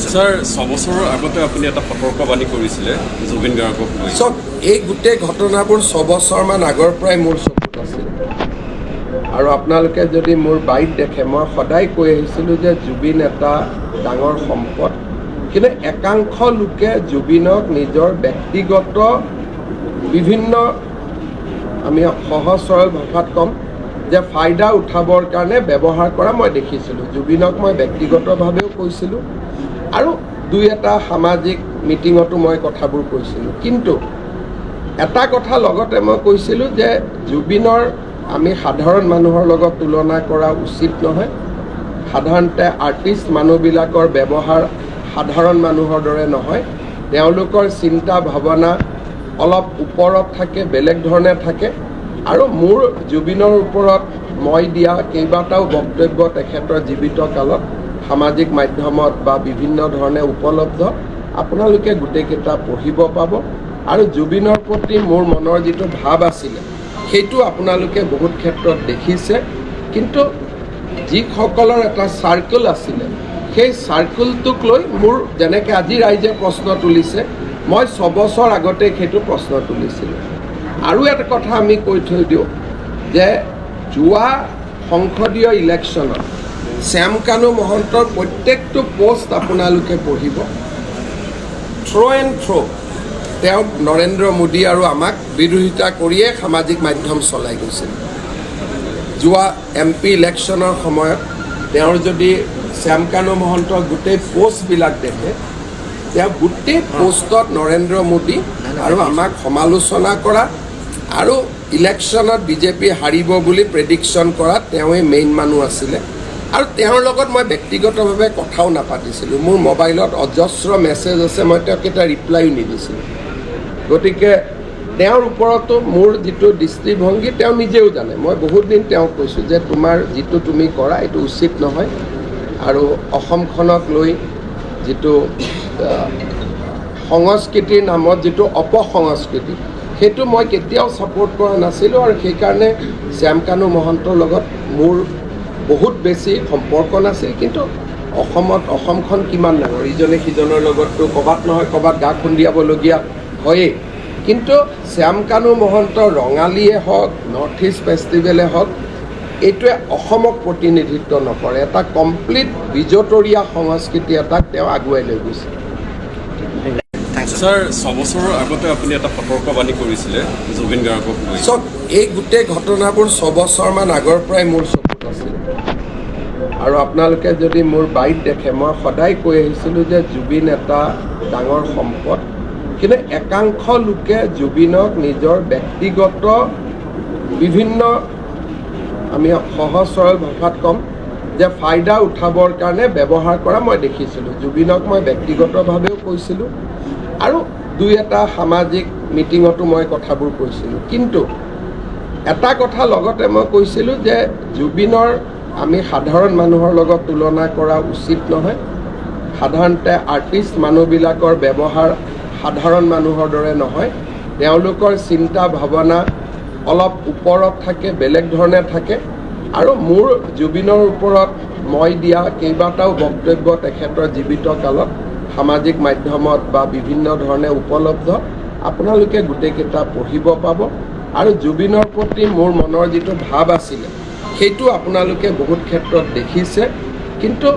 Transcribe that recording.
Sir 6 বছৰৰ আগতে আপুনি এটা সতৰ্কবাণী কৰিছিলে জুবিন গাৰ্গক লৈ। চব এই গোটেই ঘটনাবোৰ 6 বছৰমান আগৰ পৰাই মোৰ চকুত আছিল আৰু আপোনালোকে যদি মোৰ বাইট দেখে মই সদায় কৈ আহিছিলোঁ যে জুবিন এটা ডাঙৰ সম্পদ, কিন্তু একাংশ লোকে জুবিনক নিজৰ ব্যক্তিগত বিভিন্ন আমি সহজ সৰল ভাষাত ক'ম যে ফাইদা উঠাবৰ কাৰণে ব্যৱহাৰ কৰা মই দেখিছিলোঁ। জুবিনক মই ব্যক্তিগতভাৱেও কৈছিলোঁ আৰু দুই এটা সামাজিক মিটিঙতো মই কথাবোৰ কৈছিলোঁ, কিন্তু এটা কথা লগতে মই কৈছিলোঁ যে জুবিনৰ আমি সাধাৰণ মানুহৰ লগত তুলনা কৰা উচিত নহয়। সাধাৰণতে আৰ্টিষ্ট মানুহবিলাকৰ ব্যৱহাৰ সাধাৰণ মানুহৰ দৰে নহয়, তেওঁলোকৰ চিন্তা ভাৱনা অলপ ওপৰত থাকে, বেলেগ ধৰণে থাকে। আৰু মোৰ জুবিনৰ ওপৰত মই দিয়া কেইবাটাও বক্তব্য তেখেতৰ জীৱিত কালত সামাজিক মাধ্যমত বা বিভিন্ন ধৰণে উপলব্ধ, আপোনালোকে গোটেইকেইটা পঢ়িব পাব। আৰু জুবিনৰ প্ৰতি মোৰ মনৰ যিটো ভাৱ আছিলে সেইটো আপোনালোকে বহুত ক্ষেত্ৰত দেখিছে, কিন্তু যিসকলৰ এটা চাৰ্কেল আছিলে সেই চাৰ্কেলটোক লৈ মোৰ যেনেকৈ আজি ৰাইজে প্ৰশ্ন তুলিছে, মই 6 বছৰ আগতে সেইটো প্ৰশ্ন তুলিছিলোঁ। আৰু এটা কথা আমি কৈ থৈ দিওঁ যে যোৱা সংসদীয় ইলেকশ্যনত শ্যামকানু মহন্তৰ প্ৰত্যেকটো পোষ্ট আপোনালোকে পঢ়িব, থ্ৰ' এণ্ড থ্ৰ' তেওঁক নৰেন্দ্ৰ মোদী আৰু আমাক বিৰোধিতা কৰিয়ে সামাজিক মাধ্যম চলাই গৈছিল। যোৱা MP ইলেকশ্যনৰ সময়ত তেওঁৰ যদি শ্যামকানু মহন্তৰ গোটেই পোষ্টবিলাক দেখে, তেওঁ গোটেই পোষ্টত নৰেন্দ্ৰ মোদী আৰু আমাক সমালোচনা কৰা আৰু ইলেকশ্যনত বিজেপি হাৰিব বুলি প্ৰেডিকশ্যন কৰা তেওঁৱে মেইন মানুহ আছিলে। আৰু তেওঁৰ লগত মই ব্যক্তিগতভাৱে কথাও নাপাতিছিলোঁ। মোৰ মোবাইলত অজস্ৰ মেছেজ আছে, মই তেওঁক এটা ৰিপ্লাইও নিদিছিলোঁ। গতিকে তেওঁৰ ওপৰতো মোৰ যিটো দৃষ্টিভংগী তেওঁ নিজেও জানে। মই বহুত দিন তেওঁক কৈছোঁ যে তোমাৰ যিটো তুমি কৰা এইটো উচিত নহয়, আৰু অসমখনক লৈ যিটো সংস্কৃতিৰ নামত যিটো অপসংস্কৃতি সেইটো মই কেতিয়াও ছাপোৰ্ট কৰা নাছিলোঁ। আৰু সেইকাৰণে শ্যামকানু মহন্তৰ লগত মোৰ বহুত বেছি সম্পৰ্ক নাছিল। কিন্তু অসমখন কিমান ডাঙৰ, ইজনে সিজনৰ লগততো ক'ৰবাত নহয় ক'ৰবাত গা খুন্দিয়াবলগীয়া হয়েই। কিন্তু শ্যামকানু মহন্তৰ ৰঙালীয়ে হওক, নৰ্থ ইষ্ট ফেষ্টিভেলে হওক, এইটোৱে অসমক প্ৰতিনিধিত্ব নকৰে। এটা কমপ্লিট বিজতৰীয়া সংস্কৃতি এটাক তেওঁ আগুৱাই লৈ গৈছে। স্যাৰ 6 বছৰৰ আগতে আপুনি এটা সতৰ্কবাণী কৰিছিলে জুবিন গাৰ্গক লৈ। চব এই গোটেই ঘটনাবোৰ 6 বছৰমান আগৰ পৰাই মোৰ চকুত আছিল আৰু আপোনালোকে যদি মোৰ বাইট দেখে মই সদায় কৈ আহিছিলোঁ যে জুবিন এটা ডাঙৰ সম্পদ, কিন্তু একাংশ লোকে জুবিনক নিজৰ ব্যক্তিগত বিভিন্ন আমি সহজ সৰল ভাষাত ক'ম যে ফাইদা উঠাবৰ কাৰণে ব্যৱহাৰ কৰা মই দেখিছিলোঁ। জুবিনক মই ব্যক্তিগতভাৱেও কৈছিলোঁ আৰু দুই এটা সামাজিক মিটিঙতো মই কথাবোৰ কৈছিলোঁ, কিন্তু এটা কথা লগতে মই কৈছিলোঁ যে জুবিনৰ আমি সাধাৰণ মানুহৰ লগত তুলনা কৰা উচিত নহয়। সাধাৰণতে আৰ্টিষ্ট মানুহবিলাকৰ ব্যৱহাৰ সাধাৰণ মানুহৰ দৰে নহয়, তেওঁলোকৰ চিন্তা ভাৱনা অলপ ওপৰত থাকে, বেলেগ ধৰণে থাকে। আৰু মোৰ জুবিনৰ ওপৰত মই দিয়া কেইবাটাও বক্তব্য তেখেতৰ জীৱিত কালত সামাজিক মাধ্যমত বা বিভিন্ন ধৰণে উপলব্ধ, আপোনালোকে গোটেইকেইটা পঢ়িব পাব। আৰু জুবিনৰ প্ৰতি মোৰ মনৰ যিটো ভাৱ আছিলে সেইটো আপোনালোকে বহুত ক্ষেত্ৰত দেখিছে, কিন্তু